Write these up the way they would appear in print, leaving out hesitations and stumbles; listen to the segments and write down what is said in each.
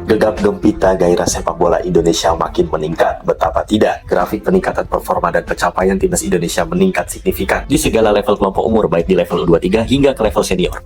Gegap gempita gairah sepak bola Indonesia makin meningkat. Betapa tidak, grafik peningkatan performa dan pencapaian timnas Indonesia meningkat signifikan di segala level kelompok umur, baik di level U23 hingga ke level senior.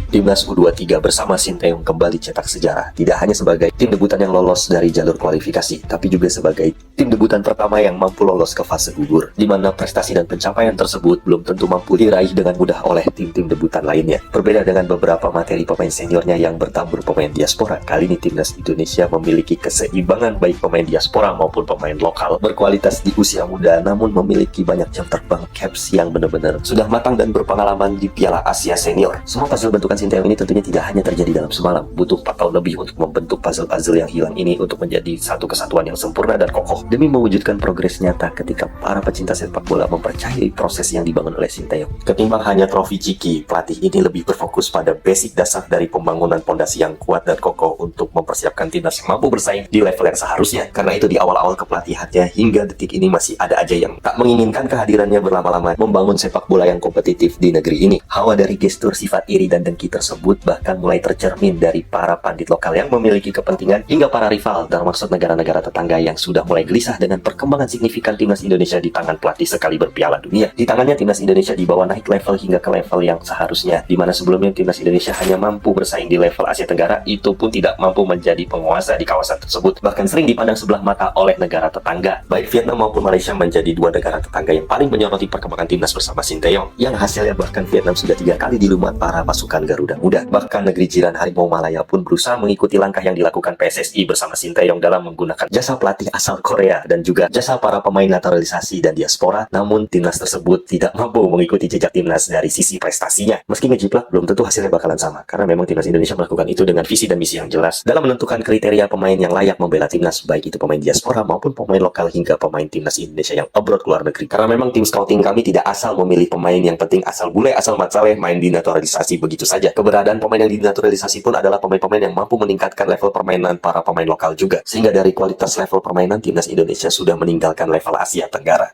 Timnas U23 bersama Sinteyong kembali cetak sejarah, tidak hanya sebagai tim debutan yang lolos dari jalur kualifikasi, tapi juga sebagai tim debutan pertama yang mampu lolos ke fase gugur, di mana prestasi dan pencapaian tersebut belum tentu mampu diraih dengan mudah oleh tim-tim debutan lainnya. Berbeda dengan beberapa materi pemain seniornya yang bertabur pemain diaspora, kali ini timnas Indonesia memiliki keseimbangan baik pemain diaspora maupun pemain lokal berkualitas di usia muda, namun memiliki banyak jam terbang caps yang benar-benar sudah matang dan berpengalaman di Piala Asia Senior. Semua puzzle bentukan Sinteyong ini tentunya tidak hanya terjadi dalam semalam, butuh 4 tahun lebih untuk membentuk puzzle-puzzle yang hilang ini untuk menjadi satu kesatuan yang sempurna dan kokoh, demi mewujudkan progres nyata ketika para pecinta sepak bola mempercayai proses yang dibangun oleh Sinteyong. Ketimbang hanya trofi ciki, pelatih ini lebih berfokus pada basic dasar dari pembangunan pondasi yang kuat dan kokoh untuk mempersiapkan timnas yang mampu bersaing di level yang seharusnya. Karena itu di awal-awal kepelatihannya hingga detik ini masih ada aja yang tak menginginkan kehadirannya berlama-lama membangun sepak bola yang kompetitif di negeri ini. Hawa dari gestur sifat iri dan dengki tersebut bahkan mulai tercermin dari para pandit lokal yang memiliki kepentingan hingga para rival, termasuk negara-negara tetangga yang sudah mulai gelisah dengan perkembangan signifikan timnas Indonesia di tangan pelatih sekali berpiala dunia. Di tangannya timnas Indonesia dibawa naik level hingga ke level yang seharusnya, di mana sebelumnya timnas Indonesia hanya mampu bersaing di level Asia Tenggara, itu pun tidak mampu menjadi penguasa di kawasan tersebut, bahkan sering dipandang sebelah mata oleh negara tetangga. Baik Vietnam maupun Malaysia menjadi dua negara tetangga yang paling menyoroti perkembangan timnas bersama Sinteyong, yang hasilnya bahkan Vietnam sudah 3 kali dilumat para pasukan Garuda Muda. Bahkan negeri jiran Harimau Malaya pun berusaha mengikuti langkah yang dilakukan PSSI bersama Sinteyong dalam menggunakan jasa pelatih asal Korea dan juga jasa para pemain naturalisasi dan diaspora. Namun timnas tersebut tidak mampu mengikuti jejak timnas dari sisi prestasinya. Meski ngejiplak, belum tentu hasilnya bakalan sama, karena memang timnas Indonesia melakukan itu dengan visi dan misi yang jelas dalam menentukan kriteria pemain yang layak membela timnas, baik itu pemain diaspora maupun pemain lokal hingga pemain timnas Indonesia yang abroad keluar negeri. Karena memang tim scouting kami tidak asal memilih pemain yang penting asal bule asal mat saleh main di naturalisasi begitu saja. Keberadaan pemain yang dinaturalisasi pun adalah pemain-pemain yang mampu meningkatkan level permainan para pemain lokal juga, sehingga dari kualitas level permainan timnas Indonesia sudah meninggalkan level Asia Tenggara.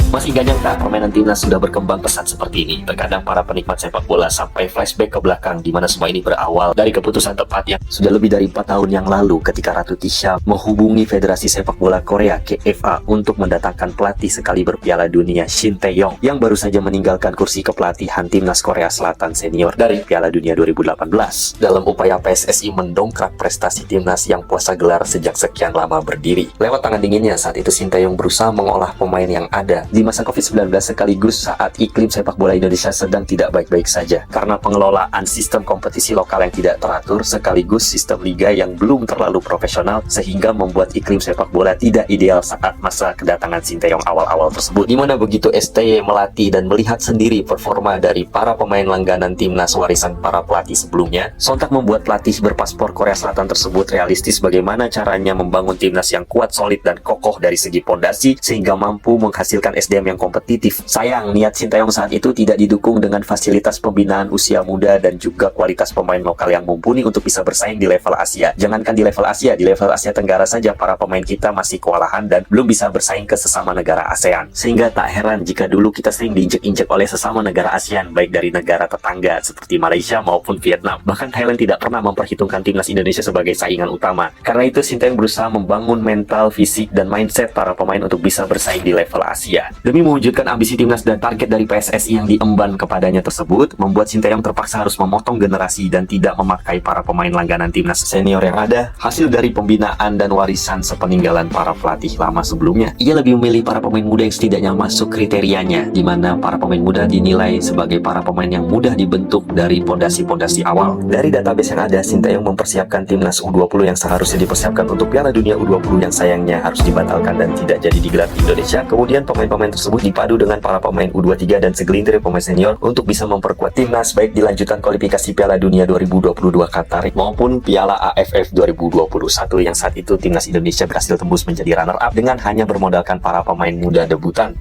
Masih gak nyangka permainan timnas sudah berkembang pesat seperti ini. Terkadang para penikmat sepak bola sampai flashback ke belakang, di mana semua ini berawal dari keputusan tepat yang sudah lebih dari 4 tahun yang lalu ketika Ratu Tisha menghubungi Federasi Sepak Bola Korea KFA untuk mendatangkan pelatih sekali berpiala dunia Sinteyong yang baru saja meninggalkan kursi kepelatihan timnas Korea Selatan senior dari Piala Dunia 2018 dalam upaya PSSI mendongkrak prestasi timnas yang puasa gelar sejak sekian lama berdiri. Lewat tangan dinginnya saat itu Sinteyong berusaha mengolah pemain yang ada di masa COVID-19 sekaligus saat iklim sepak bola Indonesia sedang tidak baik-baik saja karena pengelolaan sistem kompetisi lokal yang tidak teratur sekaligus sistem liga yang belum terlalu profesional, sehingga membuat iklim sepak bola tidak ideal saat masa kedatangan Sinteyong awal-awal tersebut, dimana begitu STY melatih dan melihat sendiri performa dari para pemain langganan timnas warisan para pelatih sebelumnya, sontak membuat pelatih berpaspor Korea Selatan tersebut realistis bagaimana caranya membangun timnas yang kuat, solid, dan kokoh dari segi pondasi sehingga mampu menghasilkan SDM yang kompetitif. Sayang, niat Sinteyong saat itu tidak didukung dengan fasilitas pembinaan usia muda dan juga kualitas pemain lokal yang mumpuni untuk bisa bersaing di level Asia. Jangankan di level Asia, di level Asia Tenggara saja para pemain kita masih kewalahan dan belum bisa bersaing ke sesama negara ASEAN. Sehingga tak heran jika dulu kita sering diinjek-injek oleh sesama negara ASEAN, baik dari negara tetangga seperti Malaysia maupun Vietnam. Bahkan Thailand tidak pernah memperhitungkan timnas Indonesia sebagai saingan utama. Karena itu Sinteyong berusaha membangun mental, fisik, dan mindset para pemain untuk bisa bersaing di level Asia. Demi mewujudkan ambisi timnas dan target dari PSSI yang diemban kepadanya tersebut, membuat Sinteyong terpaksa harus memotong generasi dan tidak memakai para pemain langganan timnas senior yang ada, hasil dari pembinaan dan warisan sepeninggalan para pelatih lama sebelumnya. Ia lebih memilih para pemain muda yang setidaknya masuk kriterianya, di mana para pemain muda dinilai sebagai para pemain yang mudah dibentuk dari pondasi-pondasi awal. Dari database yang ada, Sinteyong mempersiapkan timnas U20 yang seharusnya dipersiapkan untuk Piala Dunia U20 yang sayangnya harus dibatalkan dan tidak jadi digelar di Indonesia. Kemudian pemain-pemain tersebut dipadu dengan para pemain U23 dan segelintir pemain senior untuk bisa memperkuat timnas baik di lanjutan kualifikasi Piala Dunia 2022 Qatar maupun Piala AFF 2021 yang saat itu timnas Indonesia berhasil tembus menjadi runner-up dengan hanya bermodalkan para pemain muda debutan.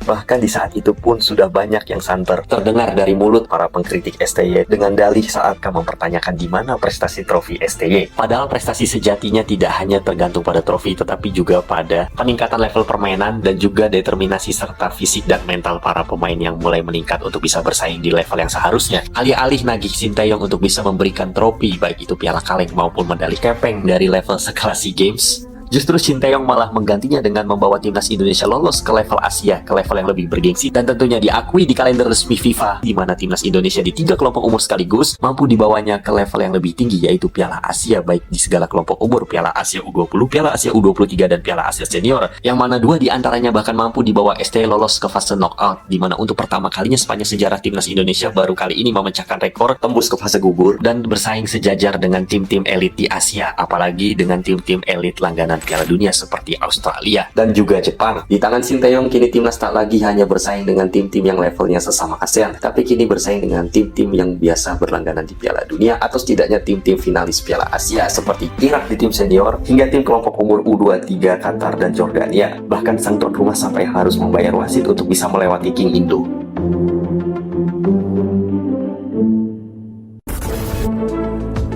Bahkan di saat itu pun sudah banyak yang santer terdengar dari mulut para pengkritik STY dengan dalih saat mempertanyakan di mana prestasi trofi STY. Padahal prestasi sejatinya tidak hanya tergantung pada trofi, tetapi juga pada peningkatan level permainan dan juga determinasi serta fisik dan mental para pemain yang mulai meningkat untuk bisa bersaing di level yang seharusnya. Alih-alih nagih Sinteyong untuk bisa memberikan trofi, baik itu piala kaleng maupun medali kepeng dari level sekelas SEA Games, justru Sinteyong malah menggantinya dengan membawa timnas Indonesia lolos ke level Asia, ke level yang lebih bergengsi dan tentunya diakui di kalender resmi FIFA, di mana timnas Indonesia di 3 kelompok umur sekaligus mampu dibawanya ke level yang lebih tinggi, yaitu Piala Asia, baik di segala kelompok umur, Piala Asia U20, Piala Asia U23 dan Piala Asia Senior, yang mana 2 di antaranya bahkan mampu dibawa STY lolos ke fase knockout, di mana untuk pertama kalinya sepanjang sejarah timnas Indonesia baru kali ini memecahkan rekor tembus ke fase gugur dan bersaing sejajar dengan tim-tim elit di Asia, apalagi dengan tim-tim elit langganan Piala Dunia seperti Australia dan juga Jepang. Di tangan Sinteyong kini timnas tak lagi hanya bersaing dengan tim-tim yang levelnya sesama ASEAN, tapi kini bersaing dengan tim-tim yang biasa berlangganan di Piala Dunia atau setidaknya tim-tim finalis Piala Asia seperti Irak di tim senior hingga tim kelompok umur U23 Qatar dan Jordania. Bahkan sang tuan rumah sampai harus membayar wasit untuk bisa melewati King Indo.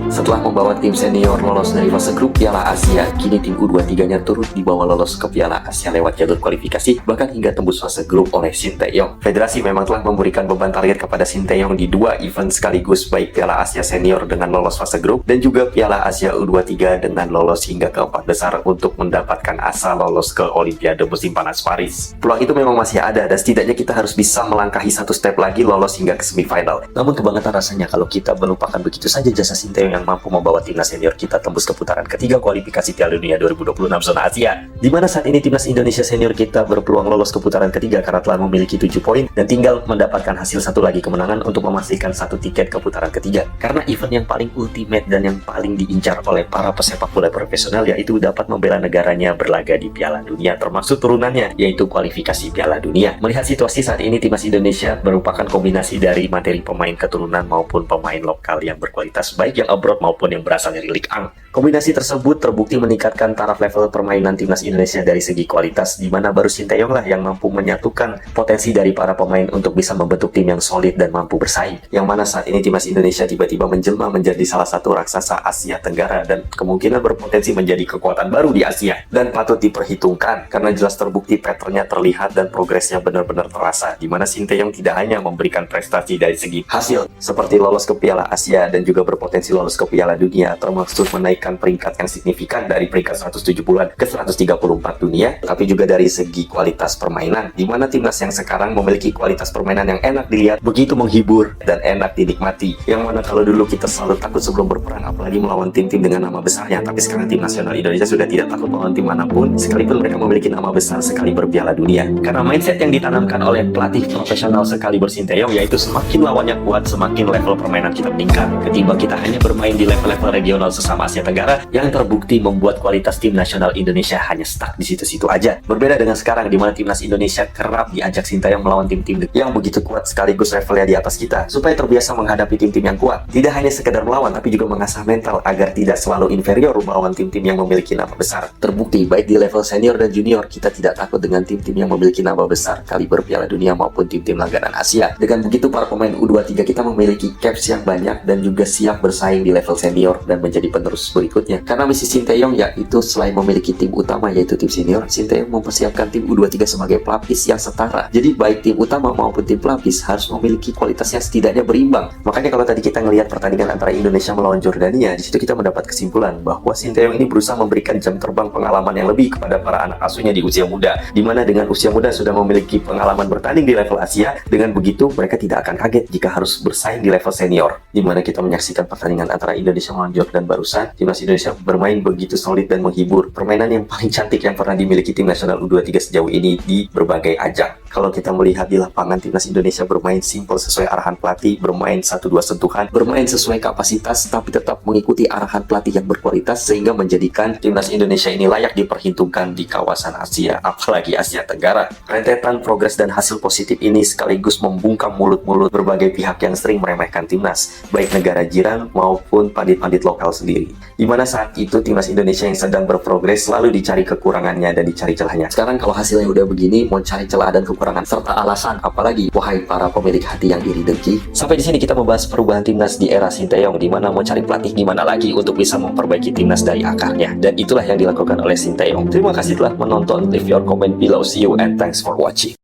Setelah membawa tim senior lolos dari fase grup Piala Asia, kini tim U23-nya turut dibawa lolos ke Piala Asia lewat jalur kualifikasi, bahkan hingga tembus fase grup oleh Sinteyong. Federasi memang telah memberikan beban target kepada Sinteyong di 2 event sekaligus, baik Piala Asia Senior dengan lolos fase grup dan juga Piala Asia U23 dengan lolos hingga ke 4 besar untuk mendapatkan asa lolos ke Olimpiade musim panas Paris. Peluang itu memang masih ada dan setidaknya kita harus bisa melangkahi 1 step lagi lolos hingga ke semifinal. Namun kebangetan rasanya kalau kita melupakan begitu saja jasa Sinteyong yang mampu membawa timnas senior kita tembus ke putaran ketiga kualifikasi Piala Dunia 2026 zona Asia, di mana saat ini timnas Indonesia senior kita berpeluang lolos ke putaran ketiga karena telah memiliki 7 poin dan tinggal mendapatkan hasil 1 lagi kemenangan untuk memastikan 1 tiket ke putaran ketiga. Karena event yang paling ultimate dan yang paling diincar oleh para pesepak bola profesional yaitu dapat membela negaranya berlaga di Piala Dunia, termasuk turunannya yaitu kualifikasi Piala Dunia. Melihat situasi saat ini, timnas Indonesia merupakan kombinasi dari materi pemain keturunan maupun pemain lokal yang berkualitas, baik yang abroad maupun yang berasal dari Ligue 1. Kombinasi tersebut terbukti meningkatkan taraf level permainan timnas Indonesia dari segi kualitas, di mana baru Sinteyong lah yang mampu menyatukan potensi dari para pemain untuk bisa membentuk tim yang solid dan mampu bersaing. Yang mana saat ini timnas Indonesia tiba-tiba menjelma menjadi salah satu raksasa Asia Tenggara dan kemungkinan berpotensi menjadi kekuatan baru di Asia, dan patut diperhitungkan karena jelas terbukti patternnya terlihat dan progresnya benar-benar terasa, di mana Sinteyong tidak hanya memberikan prestasi dari segi hasil seperti lolos ke Piala Asia dan juga berpotensi lolos ke Piala Dunia, termasuk menaikkan peringkat yang signifikan dari peringkat 170-an ke 134 dunia, tapi juga dari segi kualitas permainan, di mana timnas yang sekarang memiliki kualitas permainan yang enak dilihat, begitu menghibur dan enak dinikmati. Yang mana kalau dulu kita selalu takut sebelum berperang, apalagi melawan tim-tim dengan nama besarnya, tapi sekarang tim nasional Indonesia sudah tidak takut melawan tim manapun, sekalipun mereka memiliki nama besar sekali berpiala dunia. Karena mindset yang ditanamkan oleh pelatih profesional sekali Sinteyong, yaitu semakin lawannya kuat, semakin level permainan kita meningkat, ketimbang kita hanya bermain di level-level regional sesama Asia Tenggara yang terbukti membuat kualitas tim nasional Indonesia hanya stuck di situ-situ aja. Berbeda dengan sekarang di mana timnas Indonesia kerap diajak Sinteyong melawan tim-tim yang begitu kuat sekaligus levelnya di atas kita, supaya terbiasa menghadapi tim-tim yang kuat. Tidak hanya sekedar melawan, tapi juga mengasah mental agar tidak selalu inferior melawan tim-tim yang memiliki nama besar. Terbukti baik di level senior dan junior, kita tidak takut dengan tim-tim yang memiliki nama besar kaliber Piala Dunia maupun tim-tim langganan Asia. Dengan begitu para pemain U23 kita memiliki caps yang banyak dan juga siap bersaing di level senior dan menjadi penerus berikutnya. Karena misi Sinteyong yaitu selain memiliki tim utama yaitu tim senior, Sinteyong mempersiapkan tim U23 sebagai pelapis yang setara. Jadi baik tim utama maupun tim pelapis harus memiliki kualitas yang setidaknya berimbang. Makanya kalau tadi kita ngelihat pertandingan antara Indonesia melawan Jordania, di situ kita mendapat kesimpulan bahwa Sinteyong ini berusaha memberikan jam terbang pengalaman yang lebih kepada para anak asuhnya di usia muda, di mana dengan usia muda sudah memiliki pengalaman bertanding di level Asia. Dengan begitu mereka tidak akan kaget jika harus bersaing di level senior, di mana kita menyaksikan pertandingan antara Indonesia melawan Jordan barusan. Timnas Indonesia bermain begitu solid dan menghibur, permainan yang paling cantik yang pernah dimiliki tim nasional U23 sejauh ini di berbagai ajang. Kalau kita melihat di lapangan, timnas Indonesia bermain simpel sesuai arahan pelatih, bermain 1-2 sentuhan, bermain sesuai kapasitas, tapi tetap mengikuti arahan pelatih yang berkualitas, sehingga menjadikan timnas Indonesia ini layak diperhitungkan di kawasan Asia, apalagi Asia Tenggara. Rentetan progres dan hasil positif ini sekaligus membungkam mulut-mulut berbagai pihak yang sering meremehkan timnas, baik negara jiran maupun pandit-pandit lokal sendiri. Di mana saat itu timnas Indonesia yang sedang berprogres selalu dicari kekurangannya dan dicari celahnya. Sekarang kalau hasilnya udah begini, mau cari celah dan kekurangan kekurangan serta alasan. Apalagi, wahai para pemilik hati yang iri dengki. Sampai di sini kita membahas perubahan timnas di era Sinteyong, di mana mau cari pelatih gimana lagi untuk bisa memperbaiki timnas dari akarnya. Dan itulah yang dilakukan oleh Sinteyong. Terima kasih telah menonton. Leave your comment below. See you and thanks for watching.